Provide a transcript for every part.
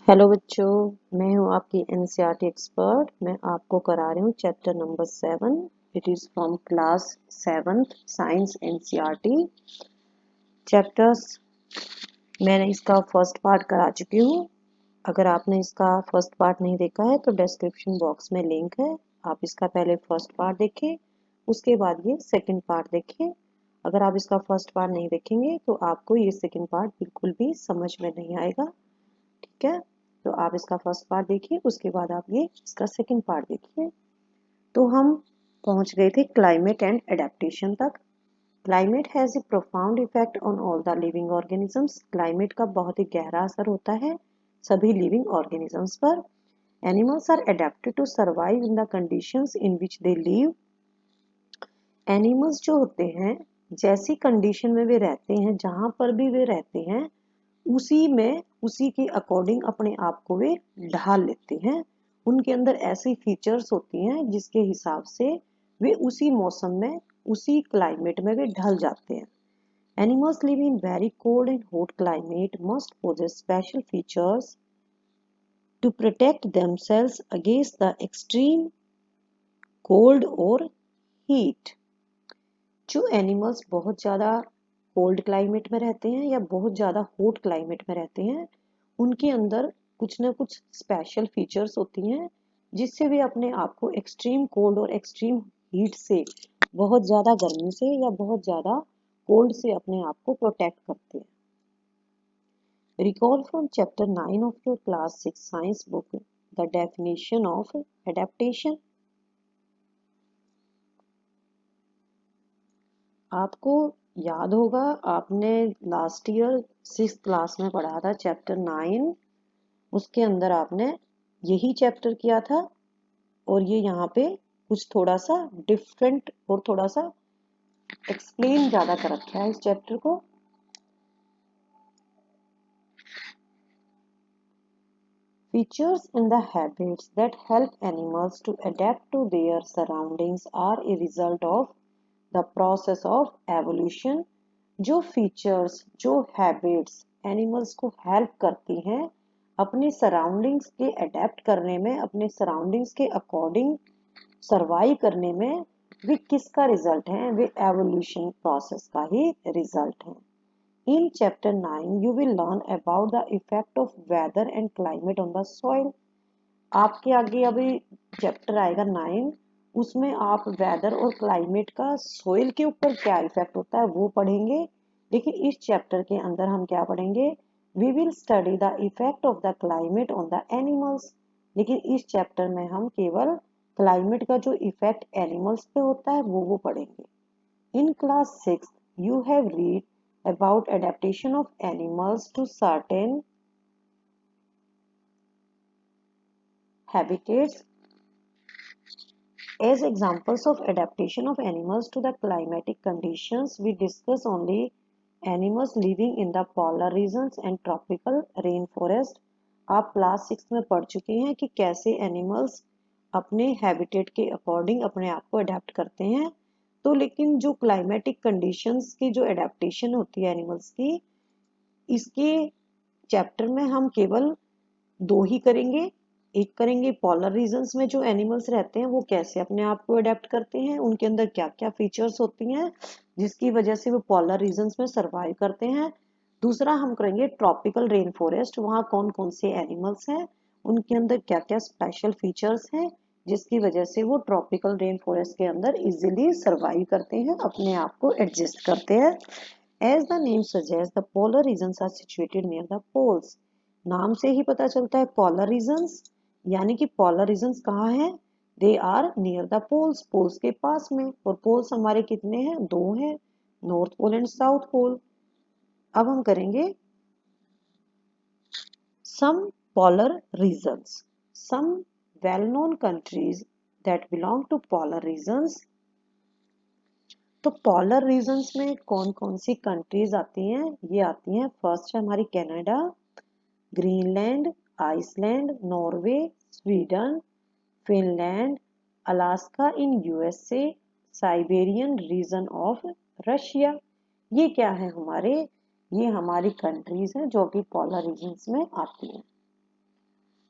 Hello बच्चों, मैं हूं आपकी एनसीईआरटी एक्सपर्ट। मैं आपको करा रही हूं chapter number 7। It is from class 7th science NCERT chapters. मैंने इसका फर्स्ट पार्ट करा चुकी हूं। अगर आपने इसका फर्स्ट पार्ट नहीं देखा है तो डिस्क्रिप्शन बॉक्स में लिंक है, आप इसका पहले फर्स्ट पार्ट देखें, उसके बाद ये सेकंड पार्ट देखें। अगर आप इसका फर्स्ट पार्ट नहीं देखेंगे तो आपको ये सेकंड पार्ट बिल्कुल भी समझ में नहीं आएगा। ठीक है, तो आप इसका फर्स्ट पार्ट देखिए, उसके बाद आप ये इसका सेकंड पार्ट देखिए। तो हम पहुंच गए थे क्लाइमेट एंड एडेप्टेशन तक। Climate has a profound effect on all the living organisms. Climate का बहुत ही गहरा असर होता है सभी लिविंग ऑर्गेनिजम्स पर। Animals are adapted to survive in the conditions in which they live. Animals जो होते हैं, जैसी कंडीशन में वे रहते हैं, जहां पर भी वे रहते हैं, उसी के अकॉर्डिंग अपने आप को वे ढाल लेते हैं। उनके अंदर ऐसी फीचर्स होती हैं जिसके हिसाब से वे उसी मौसम में, उसी क्लाइमेट में वे ढल जाते हैं। Animals live in very cold and hot climate must possess special features to protect themselves against the extreme cold और हीट। जो एनिमल्स बहुत ज़्यादा कोल्ड क्लाइमेट में रहते हैं या बहुत ज़्यादा हॉट क्लाइमेट में रहते हैं, उनके अंदर कुछ ना कुछ स्पेशल फीचर्स होती हैं जिससे वे अपने आप को एक्सट्रीम कोल्ड और एक्सट्रीम हीट से, बहुत ज़्यादा गर्मी से या बहुत ज़्यादा कोल्ड से अपने आप को प्रोटेक्ट करते हैं। Recall from chapter 9 of your class 6 science book the definition of adaptation. आपको याद होगा, आपने लास्ट ईयर 6th क्लास में पढ़ा था चैप्टर 9। उसके अंदर आपने यही चैप्टर किया था और ये यहाँ पे कुछ थोड़ा सा डिफरेंट और थोड़ा सा एक्सप्लेन ज़्यादा कर रखा है इस चैप्टर को। Features in the habits that help animals to adapt to their surroundings are a result of the process of evolution. जो फीचर्स, जो हैबिट्स एनिमल्स को हेल्प करती हैं अपने सराउंडिंग्स के अडेप्ट करने में, अपने सराउंडिंग्स के अकॉर्डिंग सरवाइव करने में, वे किसका रिजल्ट है? वे एवोल्यूशन प्रोसेस का ही रिजल्ट है। In chapter 9, you will learn about the effect of weather and climate on the soil. आपके आगे अभी चैप्टर आएगा 9, उसमें आप वेदर और क्लाइमेट का सोइल के ऊपर क्या इफेक्ट होता है वो पढ़ेंगे। लेकिन इस चैप्टर के अंदर हम क्या पढ़ेंगे? We will study the effect of the climate on the animals. लेकिन इस चैप्टर में हम केवल क्लाइमेट का जो इफेक्ट एनिमल्स पे होता है वो पढ़ेंगे। In class 6, you have read about adaptation of animals to certain habitats. As examples of adaptation of animals to the climatic conditions, we discuss only animals living in the polar regions and tropical rainforest. आप class 6 में पढ़ चुके हैं कि कैसे animals अपने habitat के according अपने आप को अडेप्ट करते हैं। तो लेकिन जो क्लाइमेटिक कंडीशंस की जो एडेप्टेशन होती है एनिमल्स की, इसके चैप्टर में हम केवल 2 ही करेंगे। एक करेंगे पोलर रीजन्स में जो एनिमल्स रहते हैं वो कैसे अपने आप को अडेप्ट करते हैं, उनके अंदर क्या क्या फीचर्स होती हैं जिसकी वजह से वो पोलर रीजन्स में सरवाइव करते हैं। दूसरा हम करेंगे ट्रॉपिकल रेन फॉरेस्ट, वहाँ कौन कौन से एनिमल्स हैं, उनके अंदर क्या क्या स्पेशल फीचर्स हैं जिसकी वजह से वो ट्रॉपिकल रेन फॉरेस्ट के अंदर इजीली सरवाइव करते हैं, अपने आप को एडजस्ट करते हैं। As the name suggests, the polar regions are situated near the poles. नाम से ही पता चलता है पोलर रीजन्स, यानी कि पोलर रीजन्स कहाँ हैं? They are near the poles, poles के पास में। और पोल्स हमारे कितने हैं? 2 हैं, north pole and south pole. अब हम करेंगे some polar regions, some well-known countries that belong to polar regions. तो पोलर रीजन्स में कौन कौन सी कंट्रीज आती हैं? ये आती हैं, फर्स्ट है हमारी Canada, Greenland, Iceland, Norway, Sweden, Finland, Alaska in USA, Siberian region of Russia. ये क्या है हमारे? ये हमारी कंट्रीज हैं जो कि पोलर रीजन्स में आती हैं।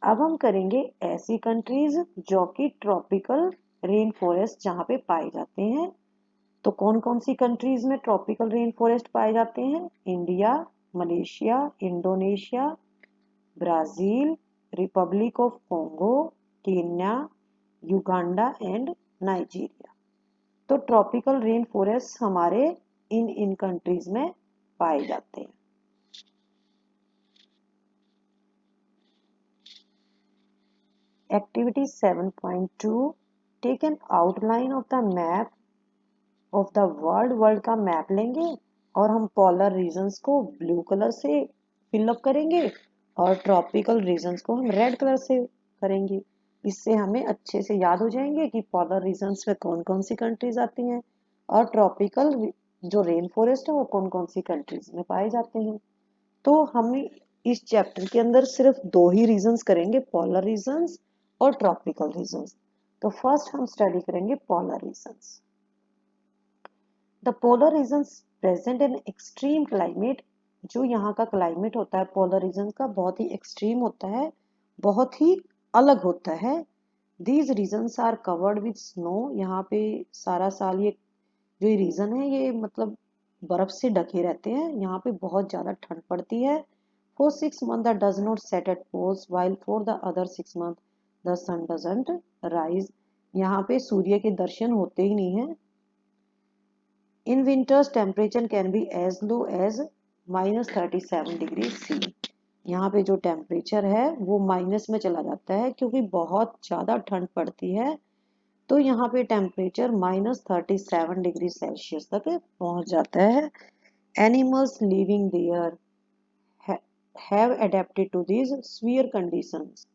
अब हम करेंगे ऐसी कंट्रीज जो कि ट्रॉपिकल रेन फॉरेस्ट जहाँ पे पाए जाते हैं। तो कौन कौन सी कंट्रीज में ट्रॉपिकल रेन फॉरेस्ट पाए जाते हैं? India, Malaysia, Indonesia, Brazil, Republic of Congo, Kenya, Uganda and Nigeria. तो ट्रॉपिकल रेन फॉरेस्ट हमारे इन कंट्रीज में पाए जाते हैं। Activity 7.2 take an outline of the map of the world का मैप लेंगे और हम पोलर रीजन्स को ब्लू कलर से फिलअप करेंगे और ट्रॉपिकल रीजन्स को हम रेड कलर से करेंगे। इससे हमें अच्छे से याद हो जाएंगे कि पोलर रीजन्स में कौन कौन सी कंट्रीज आती हैं और ट्रॉपिकल जो रेन फॉरेस्ट है वो कौन कौन सी कंट्रीज में पाए जाते हैं। तो हम इस चैप्टर के अंदर सिर्फ दो ही रीजन्स करेंगे, पोलर रीजन्स और ट्रॉपिकल रीजन्स। तो फर्स्ट हम स्टडी करेंगे polar regions. The polar regions present in extreme climate. जो यहाँ का क्लाइमेट होता है पोलर रीजन का बहुत ही एक्सट्रीम होता है, बहुत ही अलग होता है। These regions are covered with snow. यहाँ पे सारा साल ये जो ये रीजन है ये मतलब बर्फ से ढके रहते हैं। यहाँ पे बहुत ज्यादा ठंड पड़ती है। For 6 months the does not set at poles while for the other 6 months the sun doesn't rise. यहाँ पे सूर्य के दर्शन होते ही नहीं है। In winters, temperature can be as low as -37 degree C। यहाँ पे जो टेम्परेचर है वो माइनस में चला जाता है क्योंकि बहुत ज़्यादा ठंड पड़ती है। तो यहाँ पे टेम्परेचर -37 डिग्री सेल्सियस तक पहुँच जाता है। Animals living there have adapted to this severe conditions.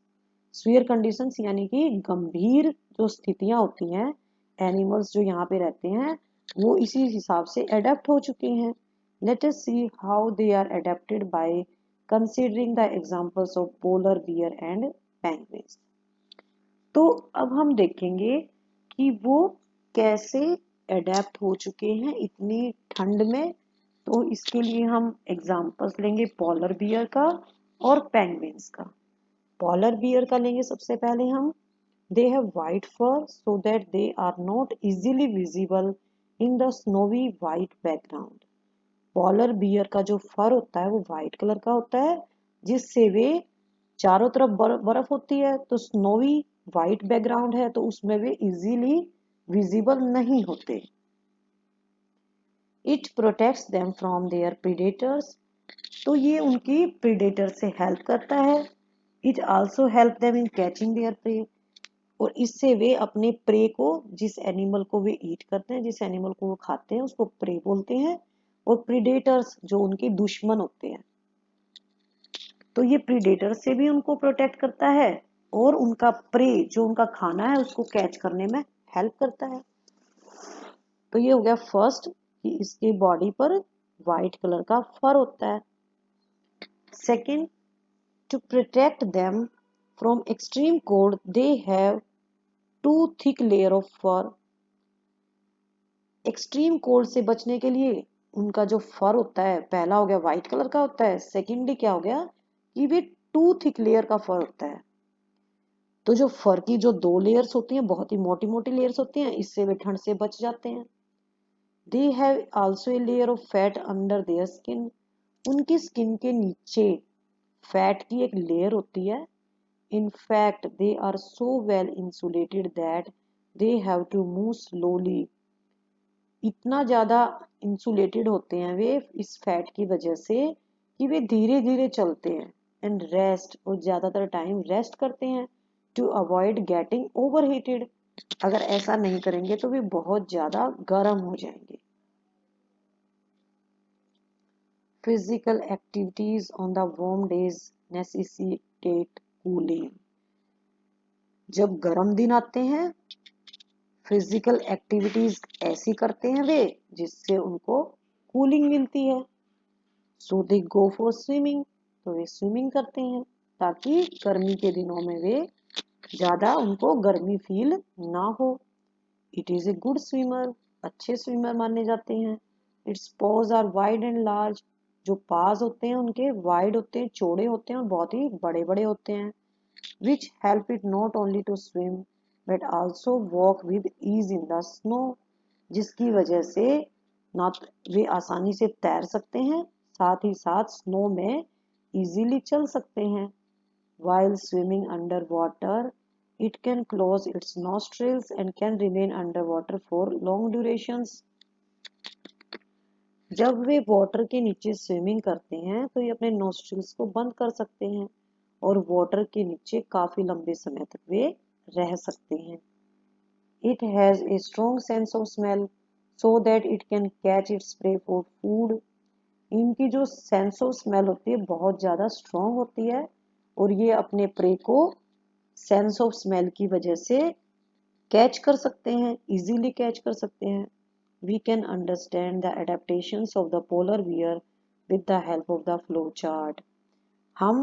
Severe conditions यानी कि गंभीर जो स्थितियां होती हैं, एनिमल्स जो यहाँ पे रहते हैं वो इसी हिसाब से अडेप्ट हो चुके हैं। Let us see how they are adapted by considering the examples of polar bear and penguins. तो अब हम देखेंगे कि वो कैसे अडेप्ट हो चुके हैं इतनी ठंड में। तो इसके लिए हम एग्जांपल्स लेंगे पोलर बियर का और पेंगुइन्स का। पोलर बियर का लेंगे सबसे पहले हम। They have white fur so that they are not easily visible in the snowy white background. Polar bear का जो फर होता है वो वाइट कलर का होता है जिससे वे चारों तरफ बर्फ होती है तो स्नोवी वाइट बैकग्राउंड है तो उसमें वे इजीली विजिबल नहीं होते। It protects them from their predators. तो ये उनकी प्रीडेटर से हेल्प करता है। It also help them in catching their prey. और इससे वे अपने प्रे को, जिस एनिमल को वे ईट करते हैं, जिस एनिमल को वो खाते हैं उसको प्रे बोलते हैं। और प्रीडेटर्स जो उनके दुश्मन होते हैं, तो ये प्रीडेटर से भी उनको प्रोटेक्ट करता है और उनका प्रे जो उनका खाना है उसको कैच करने में हेल्प करता है। तो ये हो गया फर्स्ट कि इसकी बॉडी पर वाइट कलर का फर होता है। Second, to protect them from extreme cold they have too thick layer of fur। Extreme cold से बचने के लिए उनका जो फर होता है, पहला हो गया व्हाइट कलर का होता है, सेकेंडली क्या हो गया कि वे टू थिक लेयर का फर होता है। तो जो फर की जो दो लेयर्स होती हैं, बहुत ही मोटी मोटी लेयर्स होती हैं, इससे वे ठंड से बच जाते हैं। They have also a layer of fat under their skin. उनकी स्किन के नीचे फैट की एक लेयर होती है। In fact, they are so well insulated that they have to move slowly। इतना ज़्यादा इंसुलेटेड होते हैं वे इस फैट की वजह से कि वे धीरे धीरे चलते हैं। एंड रेस्ट, और ज़्यादातर टाइम रेस्ट करते हैं टू अवॉइड गेटिंग ओवरहीटेड। अगर ऐसा नहीं करेंगे तो वे बहुत ज़्यादा गर्म हो जाएंगे। Physical activities on the warm days necessitate cooling. जब गर्म दिन आते हैं फिजिकल एक्टिविटीज ऐसी करते हैं वे जिससे उनको कूलिंग मिलती है। सो दे गो फॉर स्विमिंग। तो वे स्विमिंग करते हैं ताकि गर्मी के दिनों में वे ज्यादा उनको गर्मी फील ना हो। It is a good swimmer. अच्छे स्विमर माने जाते हैं। Its paws are wide and large. जो पाज होते हैं उनके वाइड होते हैं, चौड़े होते हैं और बहुत ही बड़े बड़े होते हैं। which help it not only to swim but also walk with ease in the snow, जिसकी वजह से ना वे आसानी से तैर सकते हैं, साथ ही साथ स्नो में इजीली चल सकते हैं। While swimming underwater, it can close its nostrils and can remain underwater for long durations. जब वे वाटर के नीचे स्विमिंग करते हैं तो ये अपने नोस्ट्रिल्स को बंद कर सकते हैं और वाटर के नीचे काफी लंबे समय तक वे रह सकते हैं। It has a strong sense of smell so that it can catch its prey for food. इनकी जो सेंस ऑफ स्मेल होती है बहुत ज़्यादा स्ट्रॉन्ग होती है और ये अपने प्रे को सेंस ऑफ स्मेल की वजह से कैच कर सकते हैं, इजीली कैच कर सकते हैं। We can understand the adaptations of the polar bear with the help of the flow chart. हम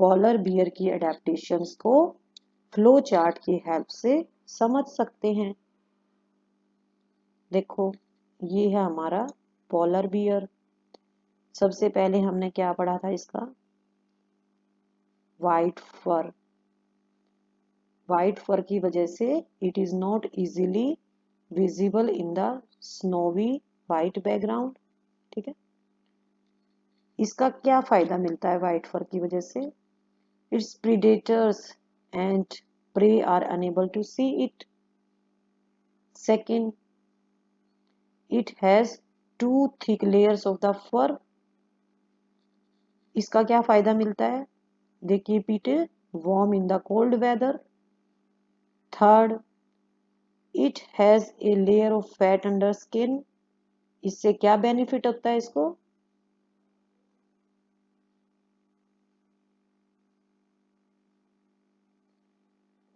polar bear की adaptations को फ्लो चार्ट की हेल्प से समझ सकते हैं। देखो ये है हमारा पोलर बियर। सबसे पहले हमने क्या पढ़ा था इसका, वाइट फर। वाइट फर की वजह से it is not easily visible in the snowy white background. ठीक है, इसका क्या फायदा मिलता है वाइट फर की वजह से? It's predators and prey are unable to see it. Second, it has two thick layers of the fur. इसका क्या फायदा मिलता है? They keep it warm in the cold weather. Third, it has a layer of fat under skin. इससे क्या benefit होता है इसको?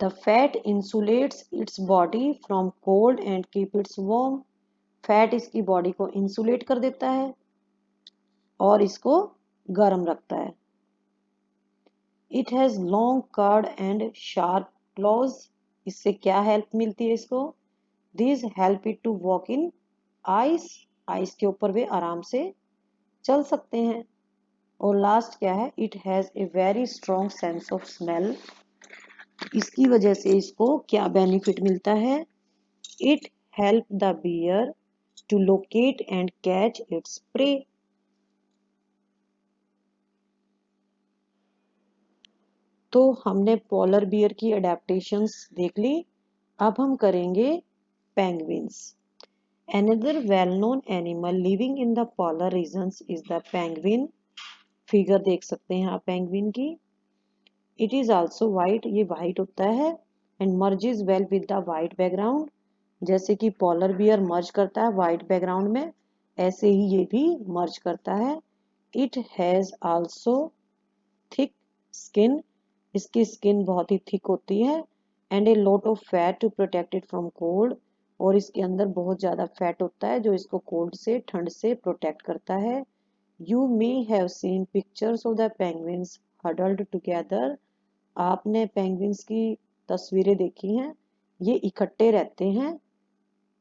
The fat insulates its body from cold and keep its warm. Fat इसकी बॉडी को insulate कर देता है और इसको गर्म रखता है। It has long curved and sharp claws. इससे क्या हेल्प मिलती है इसको? This help it to walk in ice. Ice के ऊपर वे आराम से चल सकते हैं। और लास्ट क्या है? It has a very strong sense of smell. इसकी वजह से इसको क्या बेनिफिट मिलता है? It help the bear to locate and catch its prey. तो हमने पोलर बियर की अडेप्टेशंस देख ली। अब हम करेंगे penguins. Another well-known animal living in the polar regions is the penguin. Figure देख सकते हैं आप पेंगुइन की। It is also white, ये white होता है and merges well with the white background. जैसे कि पोलर बियर मर्ज करता है white background में, ऐसे ही ये भी मर्ज करता है। It has also thick skin. इसकी स्किन बहुत ही थिक होती है and a lot of fat to protect it from cold. और इसके अंदर बहुत ज़्यादा फैट होता है जो इसको कोल्ड से, ठंड से प्रोटेक्ट करता है। You may have seen pictures of the penguins huddled together. आपने पेंगुइन्स की तस्वीरें देखी हैं, ये इकट्ठे रहते हैं।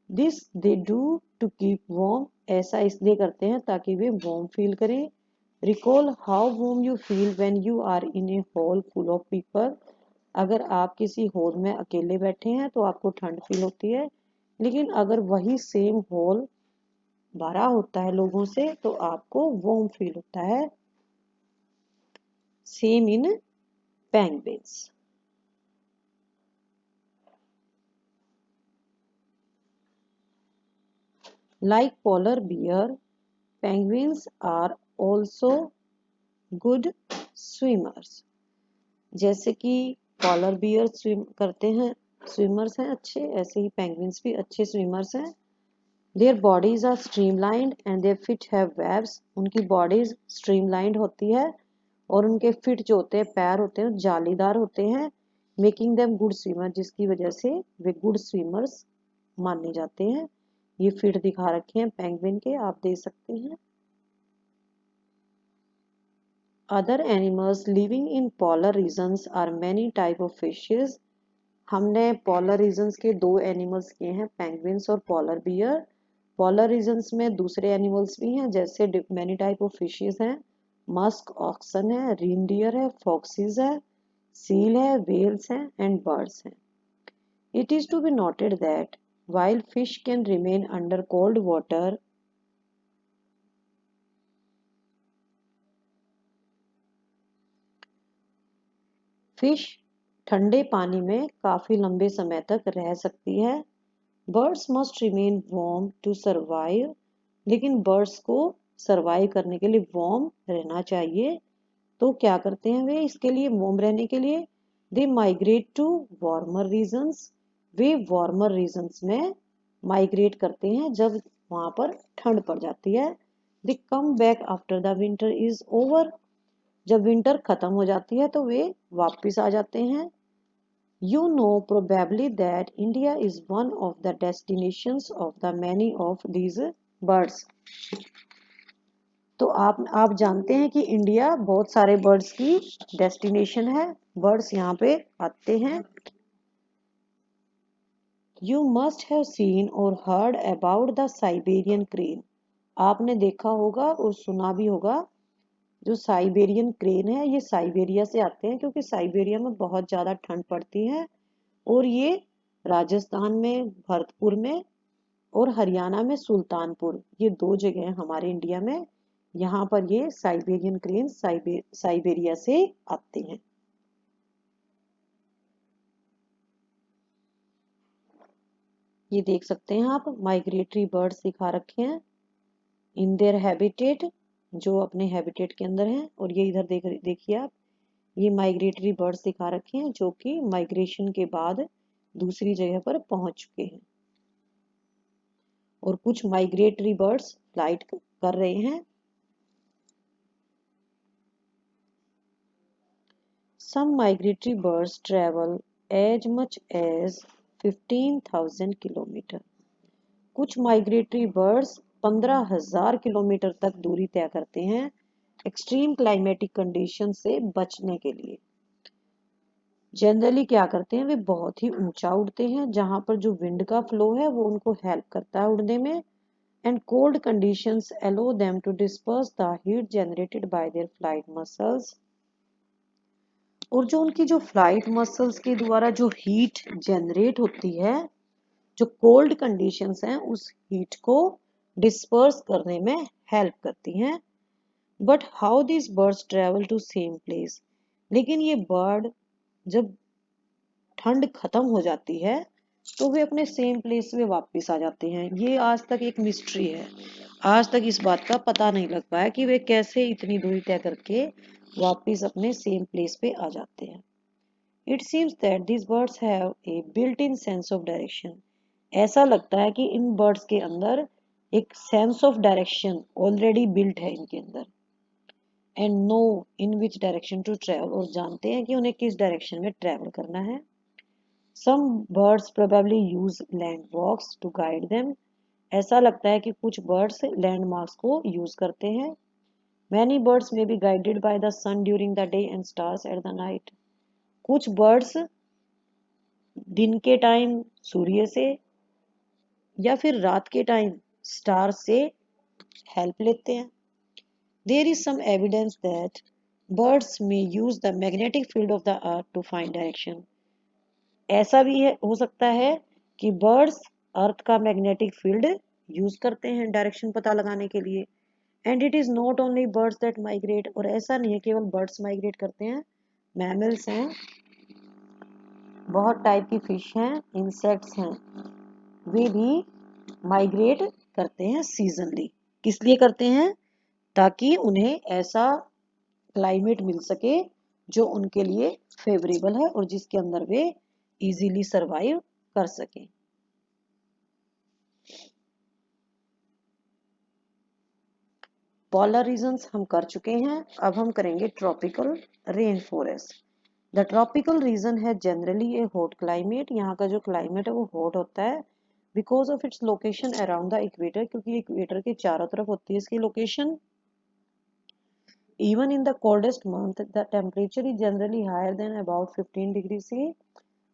This they do to keep warm. ऐसा इसलिए करते हैं ताकि वे वार्म फील करें। Recall how warm you feel when you are in a hall full of people. अगर आप किसी हॉल में अकेले बैठे हैं तो आपको ठंड फील होती है, लेकिन अगर वही सेम हॉल भरा होता है लोगों से तो आपको वार्म फील होता है। Same in penguins. Like polar bear, penguins are also good swimmers. जैसे कि पोलर बियर स्विम करते हैं, स्विमर्स हैं अच्छे, ऐसे ही पेंगुइन्स भी अच्छे स्विमर्स हैं। Their bodies are streamlined and their feet have webs. उनकी बॉडीज स्ट्रीमलाइंड होती है और उनके फीट जो होते हैं, पैर होते हैं, जालीदार होते हैं, मेकिंग देम गुड स्विमर, जिसकी वजह से वे गुड स्विमर्स माने जाते हैं। ये फीट दिखा रखे हैं पेंगुइन के, आप देख सकते हैं। Other animals living in polar regions are many type of fishes. हमने पोलर रीजन्स के दो एनिमल्स किए हैं, पेंगुइन्स और पोलर बियर। पोलर रीजन्स में दूसरे एनिमल्स भी हैं, जैसे मैनी टाइप ऑफ फिशेस हैं, मस्क ऑक्सन है, रिनडियर है, फॉक्सीज है, सील है, whales हैं and birds हैं. It is to be noted that while fish can remain under cold water, fish ठंडे पानी में काफी लंबे समय तक रह सकती है. Birds must remain warm to survive, लेकिन birds को survive करने के लिए warm रहना चाहिए. तो क्या करते हैं वे इसके लिए, warm रहने के लिए? They migrate to warmer regions. Way warmer regions में migrate करते हैं जब वहां पर ठंड पड़ जाती है. They come back after the winter is over. जब विंटर खत्म हो जाती है तो वे वापस आ जाते हैं. You know probably that India is one of the destinations of the many of these birds. तो आप जानते हैं कि इंडिया बहुत सारे बर्ड्स की डेस्टिनेशन है. बर्ड्स यहाँ पे आते हैं. You must have seen or heard about the Siberian crane. आपने देखा होगा और सुना भी होगा. जो साइबेरियन क्रेन है ये साइबेरिया से आते हैं क्योंकि साइबेरिया में बहुत ज़्यादा ठंड पड़ती है और ये राजस्थान में भरतपुर में और हरियाणा में सुल्तानपुर, ये 2 जगह हैं हमारे इंडिया में. यहाँ पर ये साइबेरियन क्रेन साइबेरिया से आते हैं. ये देख सकते हैं आप, माइग्रेटरी बर्ड्स दिखा रखे हैं इन देयर हैबिटेट, जो अपने हैबिटेट के अंदर हैं. और ये इधर देखिए आप, ये माइग्रेटरी बर्ड्स दिखा रखे हैं जो कि माइग्रेशन के बाद दूसरी जगह पर पहुंच चुके हैं. और कुछ माइग्रेटरी बर्ड्स फ्लाइट कर रहे हैं. Some migratory birds travel as much as 15,000 kilometre. कुछ माइग्रेटरी बर्ड्स 15,000 किलोमीटर तक दूरी तय करते हैं एक्सट्रीम क्लाइमेटिक कंडीशन से बचने के लिए. जनरली क्या करते हैं, वे बहुत ही ऊंचा उड़ते हैं जहां पर जो विंड का फ्लो है वो उनको हेल्प करता है उड़ने में. And cold conditions allow them to disperse the heat generated by their flight muscles. और जो उनकी जो फ्लाइट मसल्स के द्वारा जो हीट जनरेट होती है, जो कोल्ड कंडीशंस हैं उस हीट को डिस्पर्स करने में हेल्प करती हैं. But how this birds travel to same place. लेकिन ये बर्ड जब ठंड खत्म हो जाती है तो वे अपने सेम प्लेस पे वापस आ जाते हैं. ये आज तक एक मिस्ट्री है. आज तक इस बात का पता नहीं लग पाया कि वे कैसे इतनी दूरी तय करके वापस अपने सेम प्लेस पे आ जाते हैं. It seems that these birds have a built-in sense of direction. ऐसा लगता है कि इन बर्ड्स के अंदर एक sense of direction already built है इनके अंदर. And know in which direction to travel. और जानते हैं कि उन्हें किस डायरेक्शन में ट्रेवल करना है. Some birds probably use landmarks to guide them. ऐसा लगता है कि कुछ बर्ड्स लैंडमार्क्स को यूज करते हैं. Many birds may be guided by the sun during the day and stars at the night. कुछ बर्ड्स दिन के टाइम सूर्य से या फिर रात के टाइम स्टार से हेल्प लेते हैं. There is some evidence that birds may use the magnetic field of the earth to find direction. ऐसा भी हो सकता है कि बर्ड्स अर्थ का मैग्नेटिक फील्ड यूज करते हैं डायरेक्शन पता लगाने के लिए. And it is not only birds that migrate. और ऐसा नहीं है केवल बर्ड्स माइग्रेट करते हैं, मैमल्स हैं, बहुत टाइप की फिश हैं, इंसेक्ट्स हैं, वे भी माइग्रेट करते हैं सीजनली. किस लिए करते हैं? ताकि उन्हें ऐसा क्लाइमेट मिल सके जो उनके लिए फेवरेबल है और जिसके अंदर वे इजीली सरवाइव कर सकें. पोलर रीजन्स हम कर चुके हैं. अब हम करेंगे tropical rain forest. The tropical region है जनरली ए हॉट क्लाइमेट. यहाँ का जो क्लाइमेट है वो हॉट होता है because of its location around the equator, क्योंकि इक्वेटर के चारों तरफ होती है इसकी location. Even in the coldest month, the temperature is generally higher than about 15 degree C.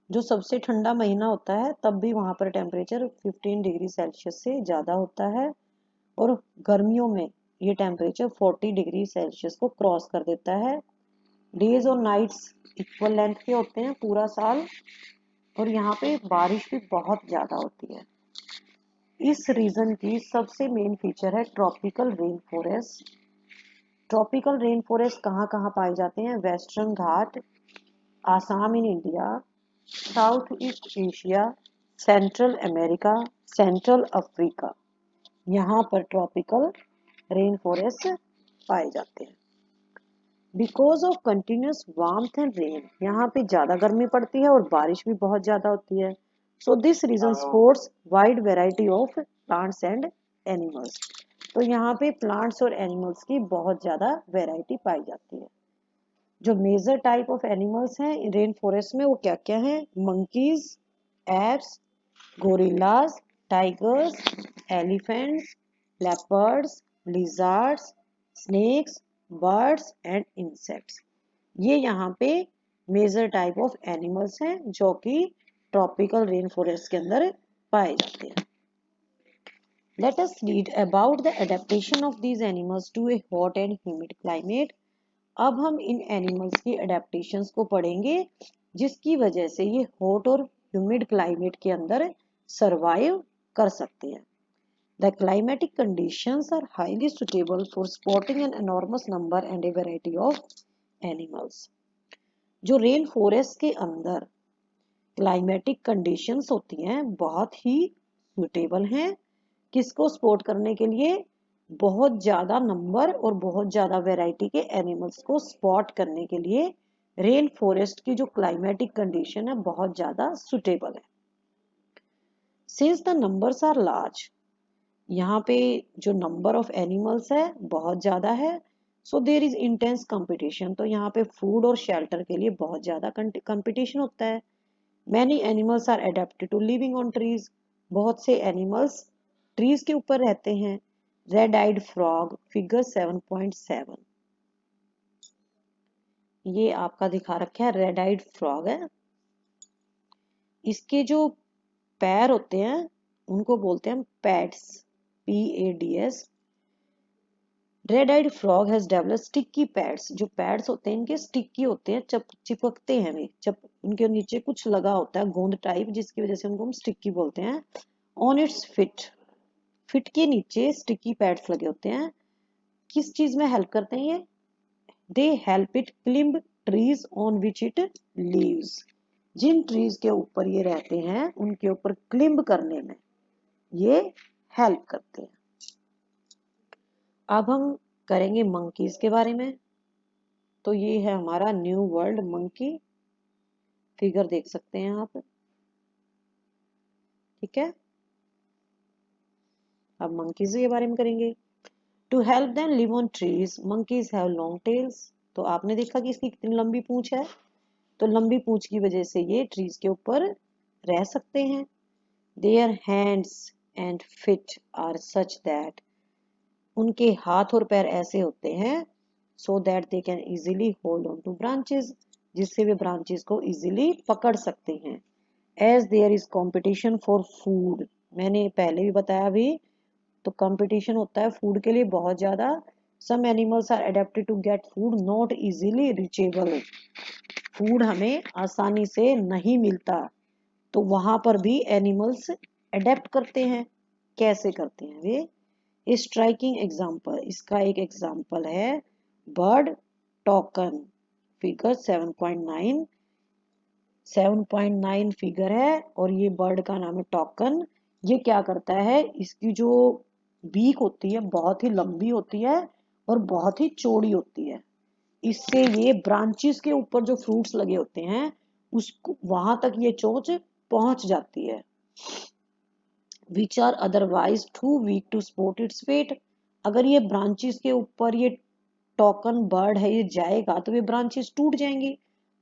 जो सबसे ठंडा महीना होता है तब भी वहाँ पर टेम्परेचर 15 डिग्री सेल्सियस से ज़्यादा होता है. और गर्मियों में ये टेम्परेचर 40 डिग्री सेल्सियस को क्रॉस कर देता है. डेज और नाइट्स इक्वल लेंथ के होते हैं पूरा साल, और यहाँ पे बारिश भी बहुत ज़्यादा होती है। इस रीजन की सबसे मेन फीचर है tropical rain forest. Tropical rain forest कहाँ कहाँ पाए जाते हैं? Western Ghat, Assam in India, south east Asia, central America, central Africa, यहाँ पर ट्रॉपिकल रेन फॉरेस्ट पाए जाते हैं। Because of continuous warmth and rain, यहाँ पे ज्यादा गर्मी पड़ती है और बारिश भी बहुत ज्यादा होती है। So this region supports wide variety of plants and animals. तो यहाँ पे प्लांट्स और एनिमल्स की बहुत ज्यादा वेराइटी पाई जाती है। जो मेजर टाइप ऑफ एनिमल्स हैं रेन फॉरेस्ट में वो क्या क्या हैं? Monkeys, apes, gorillas, tigers, elephants, leopards, lizards, snakes, birds and insects. ये यहाँ पे मेजर टाइप ऑफ एनिमल्स हैं जो कि ट्रॉपिकल रेन फॉरेस्ट के अंदर पाए जाते हैं। Let us read about the adaptation of these animals to a hot and humid climate. अब हम इन एनिमल्स की अडेप्टेशंस को पढ़ेंगे जिसकी वजह से ये हॉट और ह्यूमिड क्लाइमेट के अंदर सरवाइव कर सकते हैं। The climatic conditions are highly suitable for spotting an enormous number and a variety of animals. जो रेन फॉरेस्ट के अंदर क्लाइमेटिक कंडीशंस होती हैं बहुत ही सुटेबल हैं किसको स्पॉट करने के लिए? बहुत ज़्यादा नंबर और बहुत ज़्यादा वैरायटी के एनिमल्स को स्पॉट करने के लिए रेन फॉरेस्ट की जो क्लाइमेटिक कंडीशन है बहुत ज़्यादा सुटेबल है। Since the numbers are large, यहाँ पे जो नंबर ऑफ एनिमल्स है बहुत ज़्यादा है, सो देर इज इंटेंस कंपटीशन। तो यहाँ पे फूड और शेल्टर के लिए बहुत ज़्यादा कंपटीशन होता है। Many animals are adapted to living on trees, बहुत से एनिमल्स ट्रीज के ऊपर रहते हैं। रेड आइड फ्रॉग फिगर 7.7, ये आपका दिखा रखा है रेड आइड फ्रॉग है। इसके जो पैर होते हैं उनको बोलते हैं pads, PADS। Red eyed frog has developed sticky pads, जो पैड्स होते हैं इनके स्टिकी होते हैं, चिपकते हैं वे, जब उनके नीचे कुछ लगा होता है गोंद टाइप जिसकी वजह से उनको हम स्टिकी बोलते हैं। ऑन इट्स फिट के नीचे स्टिकी पैड्स लगे होते हैं। किस चीज में हेल्प करते हैं ये? They help it climb trees on which it lives, जिन ट्रीज के ऊपर ये रहते हैं उनके ऊपर क्लिम्ब करने में ये हेल्प करते हैं। अब हम करेंगे मंकीज के बारे में। तो ये है हमारा न्यू वर्ल्ड मंकी, फिगर देख सकते हैं आप, ठीक है। अब मंकीज के बारे में करेंगे। To help them live on trees, monkeys have long tails. तो आपने देखा कि इसकी कितनी लंबी पूंछ है, तो लंबी पूंछ की वजह से ये ट्रीज के ऊपर रह सकते हैं। Their hands and feet are such that, उनके हाथ और पैर ऐसे होते हैं so that they can easily hold on to branches, जिससे वे ब्रांचेस को इजीली पकड़ सकते हैं। As there is competition for food, मैंने पहले भी बताया भी, तो कंपटीशन होता है फूड के लिए बहुत ज्यादा। Some animals are adapted to get food not easily reachable, food हमें आसानी से नहीं मिलता, तो वहां पर भी एनिमल्स अडेप्ट करते हैं। कैसे करते हैं वे? स्ट्राइकिंग एग्जाम्पल, इसका एक एग्जाम्पल है बर्ड टोकन, फिगर 7.9, 7.9 फिगर है और ये बर्ड का नाम है टोकन। ये क्या करता है, इसकी जो बीक होती है बहुत ही लंबी होती है और बहुत ही चौड़ी होती है। इससे ये ब्रांचेस के ऊपर जो फ्रूट्स लगे होते हैं उसको वहां तक ये चोंच पहुंच जाती है। Which are otherwise too weak to support its weight, अगर ये ब्रांचेस के ऊपर ये टोकन बर्ड है ये जाएगा तो ये ब्रांचेस टूट जाएंगी।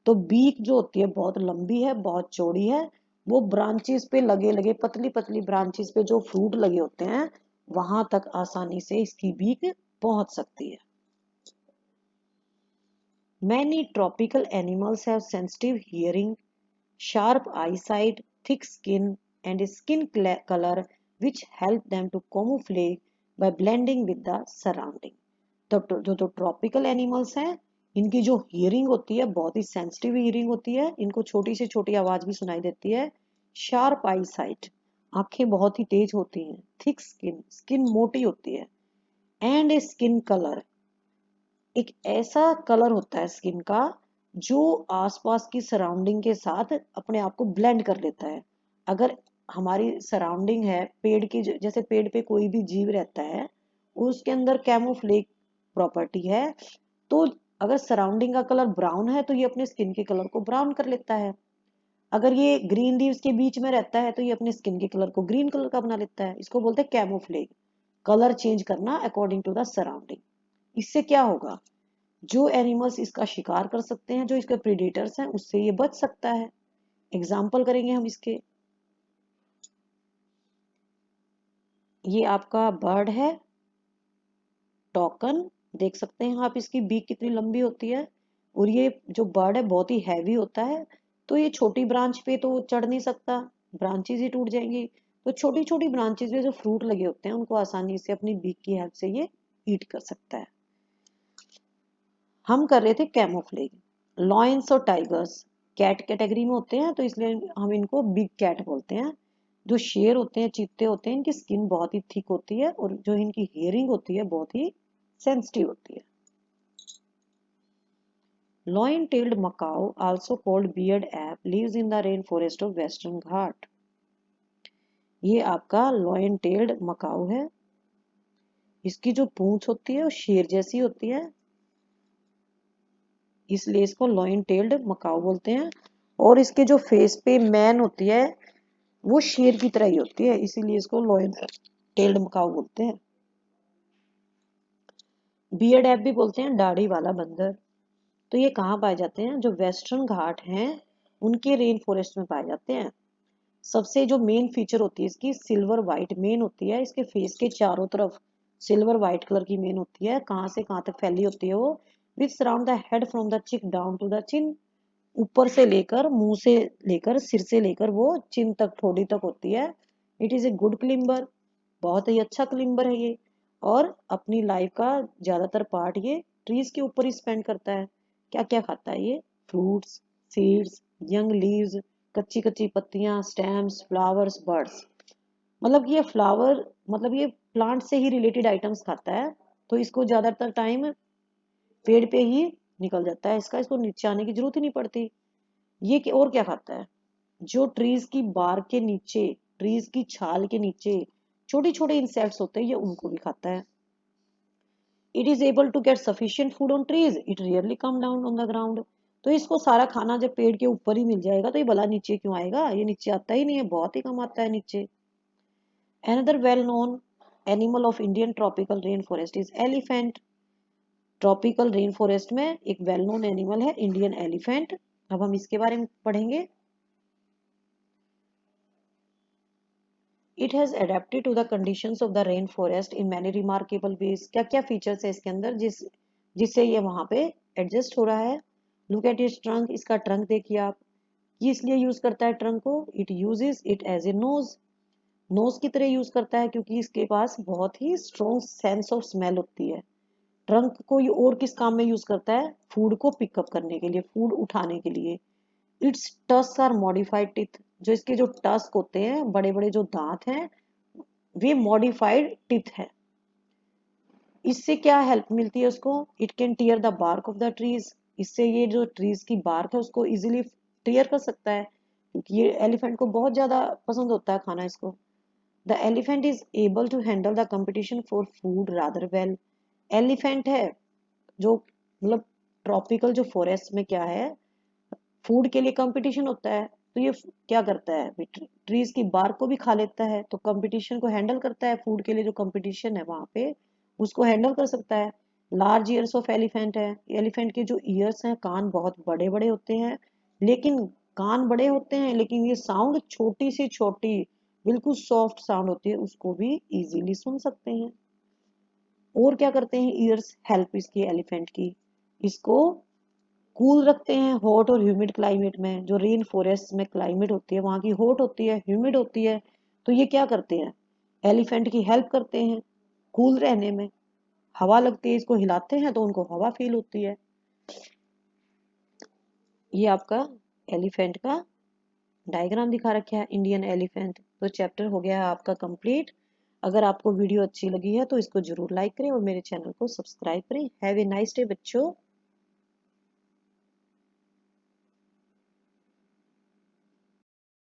तो बीक जो होती है बहुत लंबी है, बहुत चौड़ी है, वो ब्रांचेस पे लगे लगे पतली पतली ब्रांचेस पे जो फ्रूट लगे होते हैं वहां तक आसानी से इसकी बीक पहुंच सकती है। Many tropical animals have sensitive hearing, sharp eyesight, thick skin, and a skin color which help them to camouflage by blending with the surrounding. तो जो ट्रॉपिकल एनिमल्स हैं इनकी जो हियरिंग होती है बहुत ही सेंसिटिव हियरिंग होती है, इनको छोटी से छोटी आवाज भी सुनाई देती है। शार्प आई साइट, आंखें बहुत ही तेज होती हैं। थिक स्किन, स्किन मोटी होती है। एंड ए स्किन कलर, एक ऐसा कलर होता है स्किन का जो आसपास की सराउंडिंग के साथ अपने आप को ब्लेंड कर लेता है। अगर हमारी सराउंडिंग है पेड़ की, जैसे पेड़ पे कोई भी जीव रहता है उसके अंदर कैमोफ्लेज प्रॉपर्टी है, तो अगर सराउंडिंग का कलर ब्राउन है तो ये अपने स्किन के कलर को ब्राउन कर लेता है। अगर ये ग्रीन लीव्स के बीच में रहता है तो ये अपने स्किन के कलर को ग्रीन कलर का बना लेता है। इसको बोलते हैं कैमोफ्लेज, कलर चेंज करना अकॉर्डिंग टू द सराउंडिंग। इससे क्या होगा, जो एनिमल्स इसका शिकार कर सकते हैं, जो इसके प्रीडेटर्स हैं, उससे ये बच सकता है। एग्जाम्पल करेंगे हम इसके। ये आपका बर्ड है, टोकन। देख सकते हैं आप इसकी बीक कितनी लंबी होती है। और ये जो बर्ड है बहुत ही हैवी होता है, तो ये छोटी ब्रांच पे तो चढ़ नहीं सकता, ब्रांचेज ही टूट जाएंगी। तो छोटी छोटी ब्रांचेज में जो फ्रूट लगे होते हैं उनको आसानी से अपनी बीक की हेल्प से ये ईट कर सकता है। हम कर रहे थे कैमोफ्लेज। लॉयंस और टाइगर्स कैट कैटेगरी में होते हैं, तो इसलिए हम इनको बिग कैट बोलते हैं। जो शेर होते हैं, चीते होते हैं, इनकी स्किन बहुत ही थिक होती है और जो इनकी हियरिंग होती है बहुत ही सेंसिटिव होती है। Lion tailed macaque also called bearded ape lives in the rain forest of western Ghat. ये आपका लॉयन टेल्ड मकाओ है। इसकी जो पूंछ होती है वो शेर जैसी होती है, इसलिए इसको लॉयन टेल्ड मकाओ बोलते हैं। और इसके जो फेस पे मैन होती है वो शेर की तरह ही होती है, इसीलिए इसको लॉयन टेल्ड मकाओ बोलते हैं। बियर्ड एप भी बोलते हैं दाढ़ी वाला बंदर। तो ये कहाँ पाए जाते हैं, जो वेस्टर्न घाट हैं उनके रेन फॉरेस्ट में पाए जाते हैं। सबसे जो मेन फीचर होती है इसकी सिल्वर व्हाइट मेन होती है। इसके फेस के चारों तरफ सिल्वर व्हाइट कलर की मेन होती है। कहाँ से कहाँ तक फैली होती है वो, with surround the head from the cheek down to the chin. ऊपर से लेकर मुंह से लेकर सिर से लेकर वो चिन तक, ठोड़ी तक होती है। It is a good climber, बहुत ही अच्छा क्लिम्बर है ये। और अपनी लाइफ का ज्यादातर पार्ट ये ट्रीज के ऊपर ही स्पेंड करता है। क्या क्या खाता है ये, फ्रूट्स, सीड्स, यंग लीव्स, कच्ची कच्ची पत्तियां, स्टेम्स, फ्लावर्स, बर्ड्स। मतलब ये फ्लावर, मतलब ये प्लांट से ही रिलेटेड आइटम्स खाता है। तो इसको ज्यादातर टाइम पेड़ पे ही निकल जाता है इसका, इसको नीचे आने की जरूरत ही नहीं पड़ती। ये और क्या खाता है, जो ट्रीज की बार के नीचे, ट्रीज की छाल के नीचे छोटे छोटे इंसेक्ट्स होते हैं, ये उनको भी खाता है। It is able to get sufficient food on trees, it rarely come down on the ground. तो इसको सारा खाना जब पेड़ के ऊपर ही मिल जाएगा तो ये भला नीचे क्यों आएगा, ये नीचे आता ही नहीं है, बहुत ही कम आता है नीचे। Another well known animal of Indian tropical rain forest is elephant. Tropical rain forest में एक वेल नोन एनिमल है इंडियन एलिफेंट। अब हम इसके बारे में पढ़ेंगे। It has adapted to the conditions of the rain forest in many remarkable ways. क्या क्या फीचर्स है इसके अंदर जिससे ये वहां पे एडजस्ट हो रहा है। लुक एट इट्स ट्रंक, इसका ट्रंक देखिए आप। ये इसलिए यूज करता है ट्रंक को, it uses it as a nose, nose की तरह यूज करता है क्योंकि इसके पास बहुत ही स्ट्रॉन्ग सेंस ऑफ स्मेल होती है। ट्रंक को ये और किस काम में यूज करता है, फूड को पिकअप करने के लिए, फूड उठाने के लिए। Its tusk are modified teeth, जो इसके जो टस्क होते हैं, बड़े बड़े जो दांत हैं, वे मॉडिफाइड टिथ है। इससे क्या हेल्प मिलती है उसको, it can tear the bark of the trees. इससे ये जो ट्रीज की बार्क है उसको इजीली टीयर कर सकता है, क्योंकि ये एलिफेंट को बहुत ज्यादा पसंद होता है खाना इसको। The elephant is able to handle the competition for food rather well. Elephant है जो, मतलब ट्रॉपिकल जो फॉरेस्ट में क्या है, फूड के लिए कंपटीशन होता है, तो ये क्या करता है, ट्रीज की बार्क को भी खा लेता है, तो कंपटीशन को हैंडल करता है। फूड के लिए जो कंपटीशन है वहां पे उसको हैंडल कर सकता है। लार्ज ईयर्स ऑफ एलिफेंट है, एलिफेंट के जो ईयर्स हैं, कान बहुत बड़े बड़े होते हैं। लेकिन कान बड़े होते हैं लेकिन ये साउंड छोटी सी छोटी, बिल्कुल सॉफ्ट साउंड होती है, उसको भी इजीली सुन सकते हैं। और क्या करते हैं ईयर्स, हेल्प इसकी एलिफेंट की, इसको कूल रखते हैं हॉट और ह्यूमिड क्लाइमेट में। जो रेन फॉरेस्ट में क्लाइमेट होती है वहां की हॉट होती है, ह्यूमिड होती है, तो ये क्या करते हैं, एलिफेंट की हेल्प करते हैं कूल रहने में। हवा लगती है, इसको हिलाते हैं तो उनको हवा फील होती है। ये आपका एलिफेंट का डायग्राम दिखा रखा है, इंडियन एलिफेंट। तो चैप्टर हो गया है आपका कंप्लीट। अगर आपको वीडियो अच्छी लगी है तो इसको जरूर लाइक करें और मेरे चैनल को सब्सक्राइब करें। हैव ए नाइस डे बच्चों।